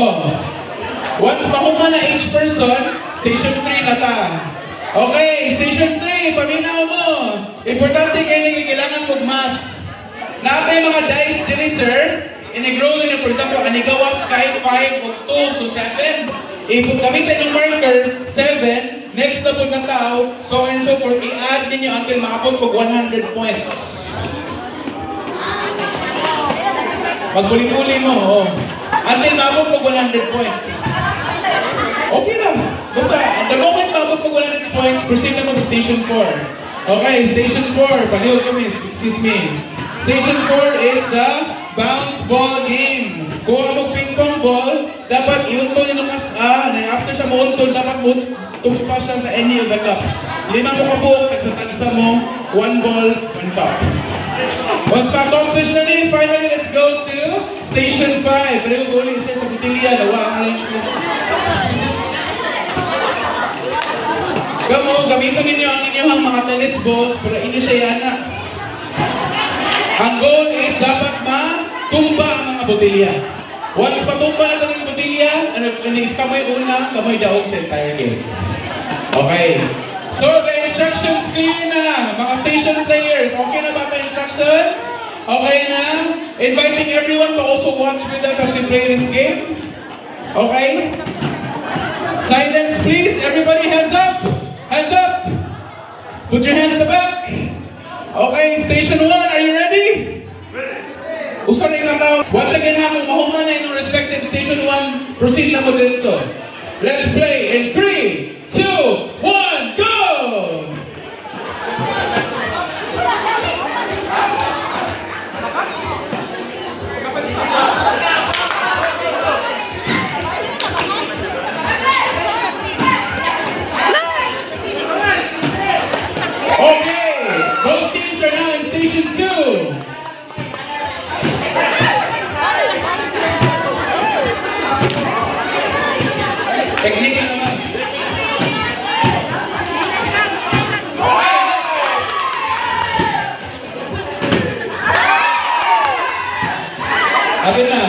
Oh. Once mahuma na each person, station 3 na ta. Okay, station 3, paminaw mo. Importante kayo nagigailangan mag math. Natay mga dice diri, sir. In-grow nyo, for example, anigawas kahit 5 o 2, so 7. Ipag gamitin yung marker, 7. Next na po na tao, so and so forth. I-add ninyo until maabot pag 100 points. Magpuli-puli mo, oh. Until maabot pag 100 points. Okay lang. Basta, the moment maabot pag 100 points, proceed na mo sa station 4. Okay, station 4. Palihog kami, excuse me. Station 4 is the bounce ball game. Kung ang ping-pong ball, dapat iuntol nyo kas A, na after siya mauntol, dapat tumpa siya sa any of the cups. 5 mo kabuok, at sa tagsa mo, 1 ball, 1 cup. Once ma-accomplish na niyo, finally, let's go to Station 5. Pero kung ulit siya sa butilya, nawa ang lunch ko. Kamo, gamitin ninyo ang inyong mga tennis balls para inyo siya yana. Ang goal is dapat matumba ang mga botilya. Once matumba na ito ng botilya, if kamay una, kamay daog sa entire game. Okay. So the instructions clear na, mga station players. Okay na ba the instructions? Okay na? Inviting everyone to also watch with us as we play this game. Okay? Silence please. Everybody hands up. Hands up. Put your hands at the back. Okay, station 1, are you ready? Uso na yung tao. Once again ha, kung mahuman na yung respective station 1, proceed na mo din so. Let's play in 3, 2, 1, go! Okay, both teams are now in station 2. Technique naman. Abin na.